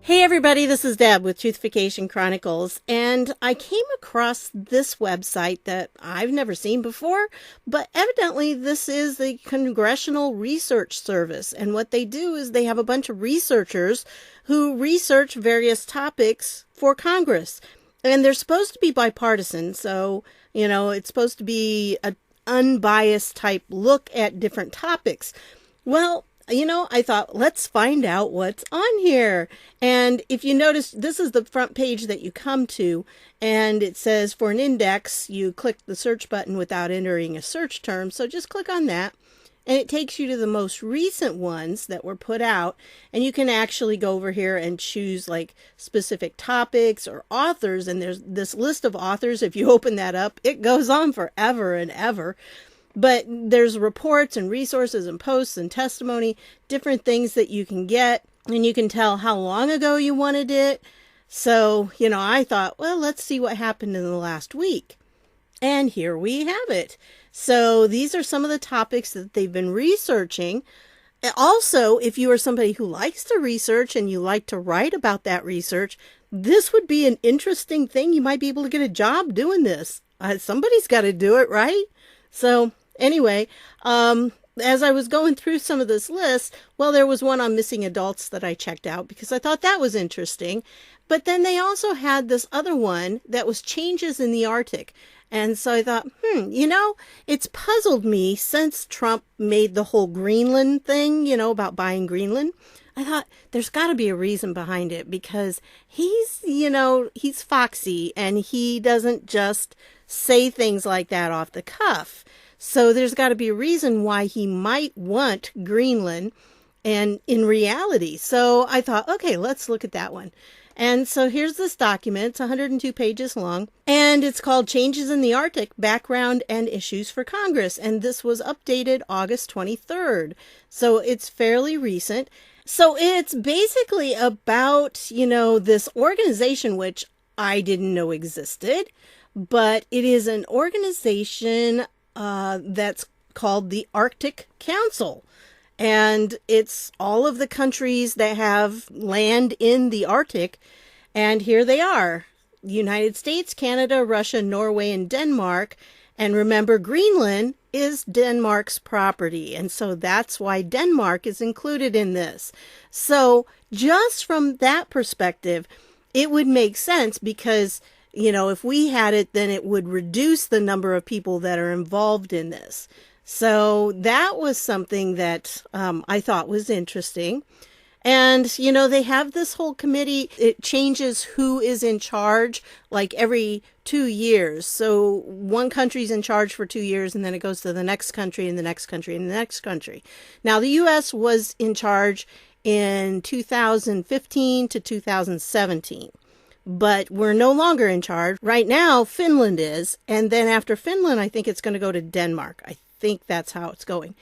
Hey everybody, this is Deb with Truthification Chronicles, and I came across this website that I've never seen before, but evidently this is the Congressional Research Service, and what they do is they have a bunch of researchers who research various topics for Congress, and they're supposed to be bipartisan, so, it's supposed to be an unbiased type look at different topics. Well, I thought, let's find out what's on here. And if you notice, this is the front page that you come to, and it says for an index, you click the search button without entering a search term. So just click on that, and it takes you to the most recent ones that were put out. And you can actually go over here and choose like specific topics or authors. And there's this list of authors. If you open that up, it goes on forever and ever. But there's reports and resources and posts and testimony, different things that you can get, and you can tell how long ago you wanted it. So, I thought, well, let's see what happened in the last week. And here we have it. So these are some of the topics that they've been researching. Also, if you are somebody who likes to research and you like to write about that research, this would be an interesting thing. You might be able to get a job doing this. Somebody's got to do it, right? So anyway, as I was going through some of this list, well, there was one on missing adults that I checked out because I thought that was interesting. But then they also had this other one that was changes in the Arctic. And so I thought, it's puzzled me since Trump made the whole Greenland thing, about buying Greenland. I thought there's got to be a reason behind it because he's foxy and he doesn't just say things like that off the cuff. So there's got to be a reason why he might want Greenland and in reality. So I thought, okay, let's look at that one. And so here's this document. It's 102 pages long, and it's called Changes in the Arctic, Background and Issues for Congress. And this was updated August 23rd. So it's fairly recent. So it's basically about, this organization, which I didn't know existed, but it is an organization that's called the Arctic Council. And it's all of the countries that have land in the Arctic. And here they are: United States, Canada, Russia, Norway, and Denmark. And remember, Greenland is Denmark's property. And so that's why Denmark is included in this. So just from that perspective, it would make sense because, if we had it, then it would reduce the number of people that are involved in this. So that was something that I thought was interesting. And, they have this whole committee. It changes who is in charge like every 2 years. So one country's in charge for 2 years, and then it goes to the next country and the next country and the next country. Now, the U.S. was in charge in 2015 to 2017. But we're no longer in charge. Right now, Finland is. And then after Finland, I think it's going to go to Denmark. I think that's how it's going.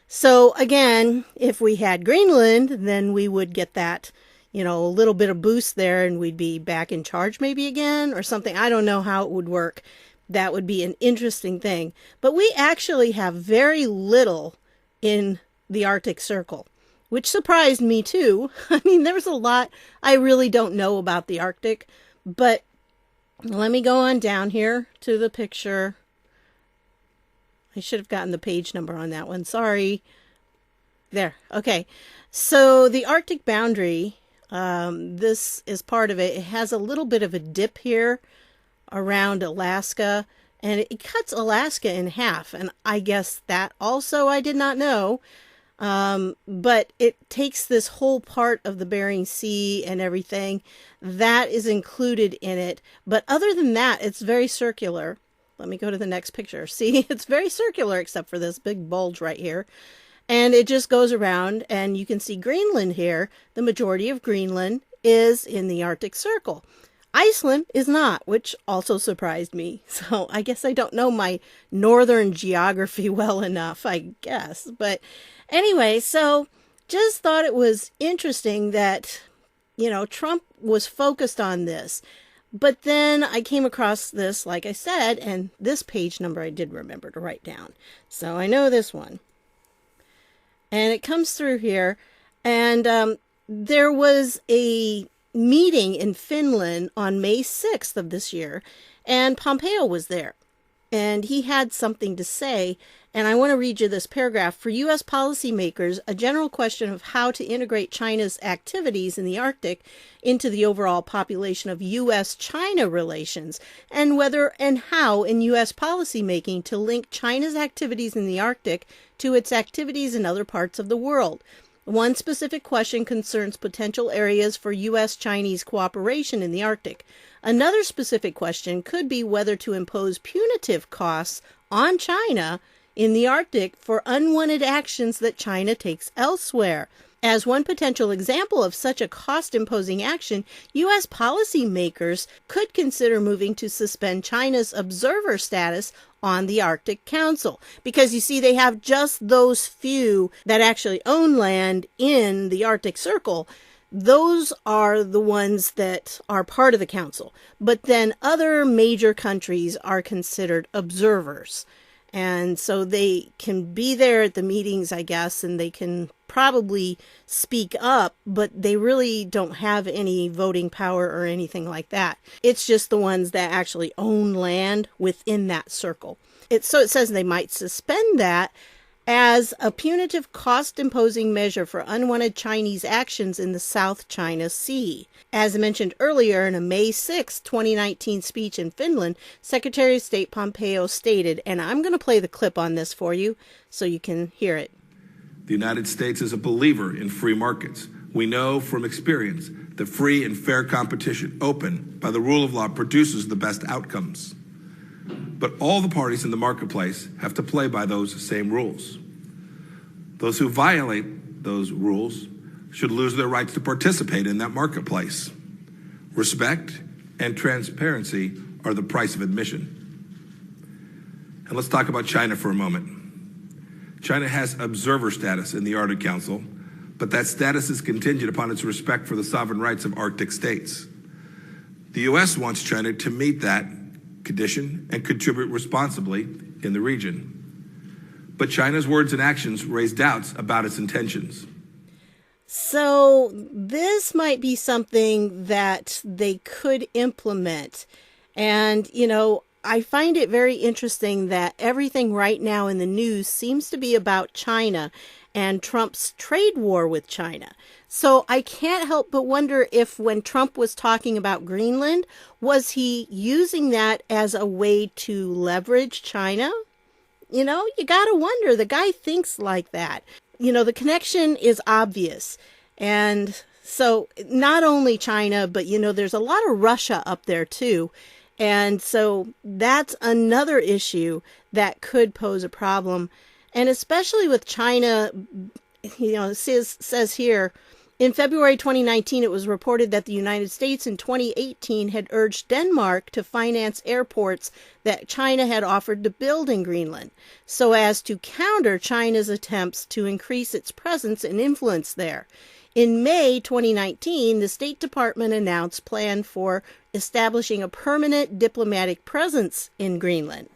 So again, if we had Greenland, then we would get that, a little bit of boost there and we'd be back in charge maybe again or something. I don't know how it would work. That would be an interesting thing. But we actually have very little in the Arctic Circle, which surprised me too. I mean, there's a lot I really don't know about the Arctic, but let me go on down here to the picture. I should have gotten the page number on that one. Sorry. There. Okay. So the Arctic boundary, this is part of it. It has a little bit of a dip here around Alaska, and it cuts Alaska in half. And I guess that also I did not know. But it takes this whole part of the Bering Sea and everything that is included in it. But other than that, it's very circular. Let me go to the next picture. See, it's very circular except for this big bulge right here. And it just goes around, and you can see Greenland here. The majority of Greenland is in the Arctic Circle. Iceland is not, which also surprised me. So I guess I don't know my northern geography well enough, I guess. But anyway, so just thought it was interesting that, Trump was focused on this. But then I came across this, like I said, and this page number I did remember to write down. So I know this one. And it comes through here. And there was a meeting in Finland on May 6th of this year, and Pompeo was there. And he had something to say, and I want to read you this paragraph. For U.S. policymakers, a general question of how to integrate China's activities in the Arctic into the overall population of U.S.-China relations, and whether and how in U.S. policymaking to link China's activities in the Arctic to its activities in other parts of the world. One specific question concerns potential areas for U.S.-Chinese cooperation in the Arctic. Another specific question could be whether to impose punitive costs on China in the Arctic for unwanted actions that China takes elsewhere. As one potential example of such a cost-imposing action, U.S. policymakers could consider moving to suspend China's observer status on the Arctic Council. Because you see, they have just those few that actually own land in the Arctic Circle. Those are the ones that are part of the council. But then other major countries are considered observers. And so they can be there at the meetings, I guess, and they can probably speak up, but they really don't have any voting power or anything like that. It's just the ones that actually own land within that circle. So it says they might suspend that as a punitive cost-imposing measure for unwanted Chinese actions in the South China Sea. As mentioned earlier, in a May 6, 2019 speech in Finland, Secretary of State Pompeo stated, and I'm going to play the clip on this for you so you can hear it. The United States is a believer in free markets. We know from experience that free and fair competition, open by the rule of law, produces the best outcomes. But all the parties in the marketplace have to play by those same rules. Those who violate those rules should lose their rights to participate in that marketplace. Respect and transparency are the price of admission. And let's talk about China for a moment. China has observer status in the Arctic Council, but that status is contingent upon its respect for the sovereign rights of Arctic states. The U.S. wants China to meet that condition and contribute responsibly in the region. But China's words and actions raise doubts about its intentions. So this might be something that they could implement. And, I find it very interesting that everything right now in the news seems to be about China and Trump's trade war with China. So I can't help but wonder if when Trump was talking about Greenland, was he using that as a way to leverage China? You got to wonder. The guy thinks like that. The connection is obvious. And so not only China, but, there's a lot of Russia up there too. And so that's another issue that could pose a problem. And especially with China, it says here, in February 2019, it was reported that the United States in 2018 had urged Denmark to finance airports that China had offered to build in Greenland, so as to counter China's attempts to increase its presence and influence there. In May 2019, the State Department announced plans for establishing a permanent diplomatic presence in Greenland.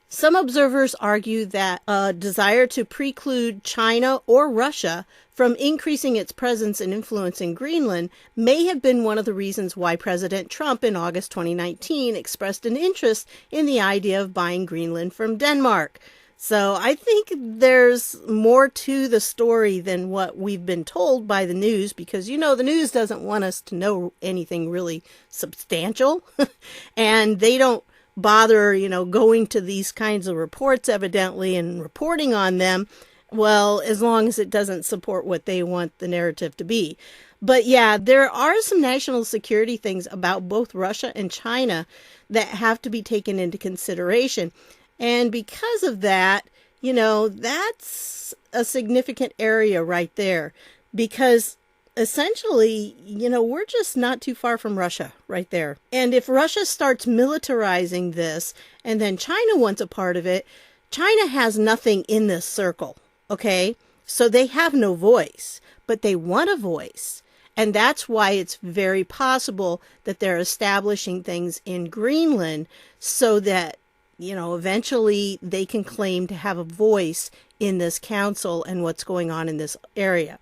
Some observers argue that a desire to preclude China or Russia from increasing its presence and influence in Greenland may have been one of the reasons why President Trump in August 2019 expressed an interest in the idea of buying Greenland from Denmark. So I think there's more to the story than what we've been told by the news, because, the news doesn't want us to know anything really substantial, and they don't bother, going to these kinds of reports, evidently, and reporting on them, well, as long as it doesn't support what they want the narrative to be. But yeah, there are some national security things about both Russia and China that have to be taken into consideration. And because of that, that's a significant area right there, because essentially, we're just not too far from Russia right there. And if Russia starts militarizing this and then China wants a part of it, China has nothing in this circle, okay? So they have no voice, but they want a voice. And that's why it's very possible that they're establishing things in Greenland so that, eventually they can claim to have a voice in this council and what's going on in this area.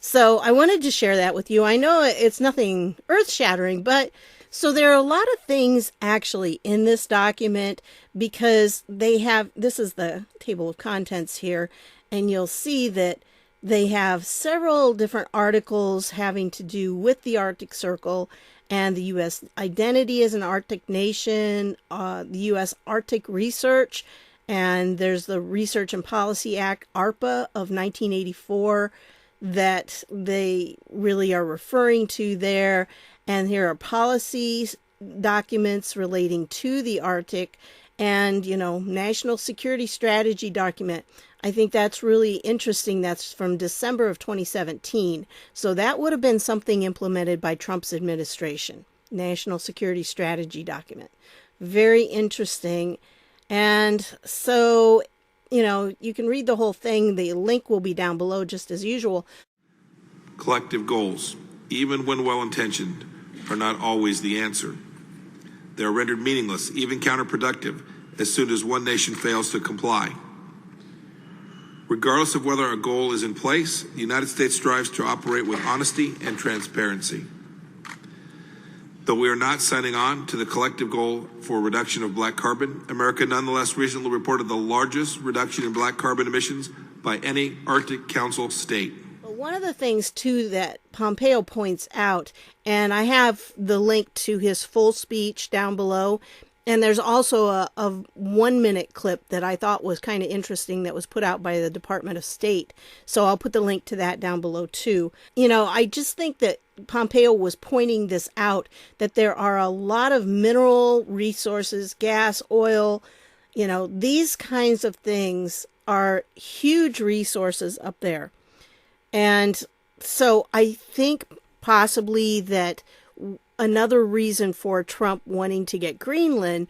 So I wanted to share that with you. I know it's nothing earth-shattering, but so there are a lot of things actually in this document because this is the table of contents here, and you'll see that they have several different articles having to do with the Arctic Circle and the U.S. identity as an Arctic nation, the U.S. Arctic research, and there's the Research and Policy Act, ARPA, of 1984, that they really are referring to there. And here are policy documents relating to the Arctic and, national security strategy document. I think that's really interesting. That's from December of 2017. So that would have been something implemented by Trump's administration, national security strategy document. Very interesting. And so, you can read the whole thing. The link will be down below just as usual. Collective goals, even when well-intentioned, are not always the answer. They are rendered meaningless, even counterproductive, as soon as one nation fails to comply. Regardless of whether a goal is in place, the United States strives to operate with honesty and transparency. Though we are not signing on to the collective goal for reduction of black carbon, America nonetheless recently reported the largest reduction in black carbon emissions by any Arctic Council state. One of the things, too, that Pompeo points out, and I have the link to his full speech down below, and there's also a 1-minute clip that I thought was kind of interesting that was put out by the Department of State. So I'll put the link to that down below, too. I just think that Pompeo was pointing this out, that there are a lot of mineral resources, gas, oil, these kinds of things are huge resources up there. And so I think possibly that another reason for Trump wanting to get Greenland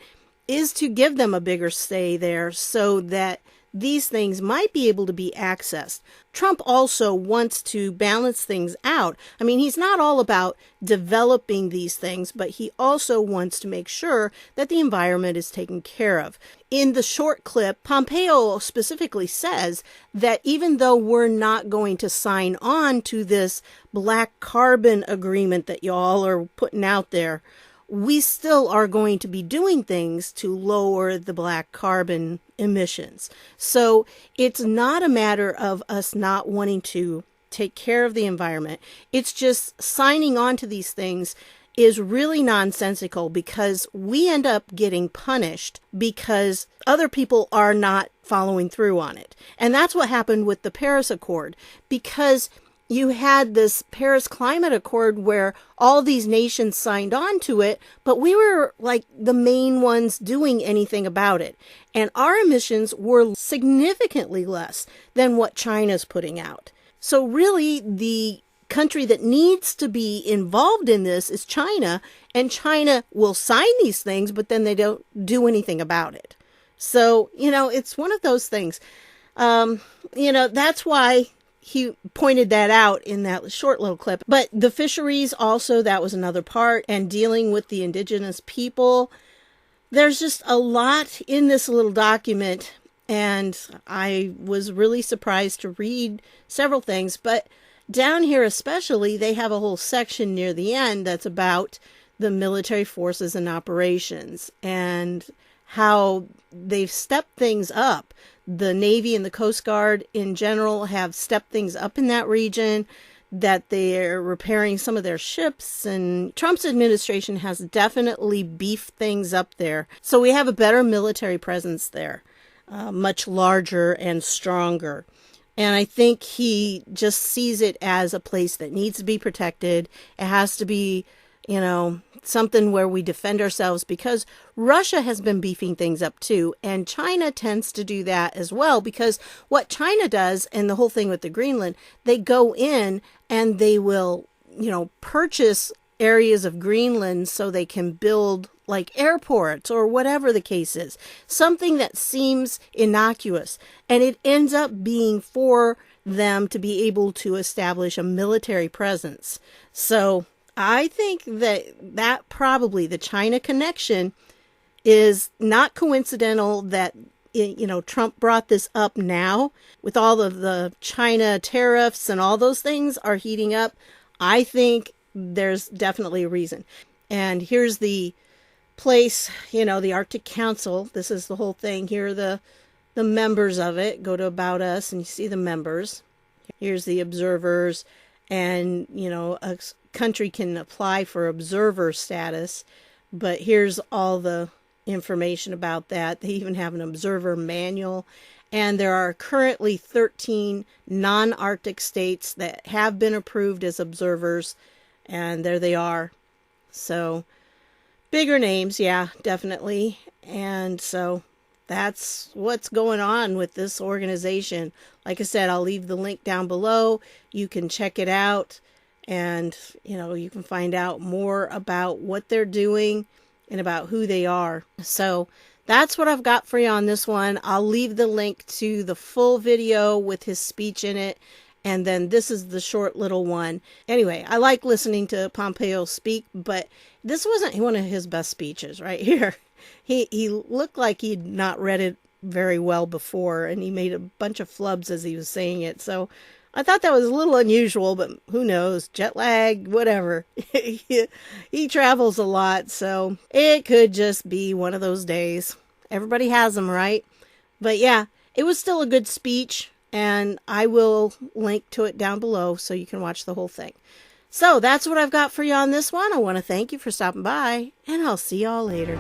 is to give them a bigger say there so that these things might be able to be accessed. Trump also wants to balance things out. I mean, he's not all about developing these things, but he also wants to make sure that the environment is taken care of. In the short clip, Pompeo specifically says that even though we're not going to sign on to this black carbon agreement that y'all are putting out there, we still are going to be doing things to lower the black carbon emissions. So it's not a matter of us not wanting to take care of the environment. It's just signing on to these things is really nonsensical because we end up getting punished because other people are not following through on it. And that's what happened with the Paris Accord, because you had this Paris Climate Accord where all these nations signed on to it, but we were like the main ones doing anything about it. And our emissions were significantly less than what China's putting out. So really, the country that needs to be involved in this is China, and China will sign these things, but then they don't do anything about it. So, it's one of those things. That's why he pointed that out in that short little clip. But the fisheries also, that was another part, and dealing with the indigenous people. There's just a lot in this little document, and I was really surprised to read several things. But down here especially, they have a whole section near the end that's about the military forces and operations and how they've stepped things up. The Navy and the Coast Guard in general have stepped things up in that region, that they're repairing some of their ships, and Trump's administration has definitely beefed things up there. So we have a better military presence there, much larger and stronger. And I think he just sees it as a place that needs to be protected. It has to be, something where we defend ourselves, because Russia has been beefing things up too. And China tends to do that as well, because what China does, and the whole thing with the Greenland, they go in and they will, purchase areas of Greenland so they can build like airports or whatever the case is. Something that seems innocuous. And it ends up being for them to be able to establish a military presence. So I think that probably the China connection is not coincidental, that Trump brought this up now with all of the China tariffs and all those things are heating up. I think there's definitely a reason. And here's the place, the Arctic Council. This is the whole thing. Here are the members of it. Go to About Us and you see the members. Here's the observers. And, a country can apply for observer status. But here's all the information about that. They even have an observer manual. And there are currently 13 non-Arctic states that have been approved as observers. And there they are. So, bigger names, yeah, definitely. And so that's what's going on with this organization. Like I said, I'll leave the link down below. You can check it out. And, you can find out more about what they're doing and about who they are. So that's what I've got for you on this one. I'll leave the link to the full video with his speech in it. And then this is the short little one. Anyway, I like listening to Pompeo speak, but this wasn't one of his best speeches right here. He looked like he'd not read it very well before, and he made a bunch of flubs as he was saying it. So I thought that was a little unusual, but who knows? Jet lag, whatever. He travels a lot, so it could just be one of those days. Everybody has them, right? But yeah, it was still a good speech. And I will link to it down below so you can watch the whole thing. So that's what I've got for you on this one. I want to thank you for stopping by, and I'll see y'all later.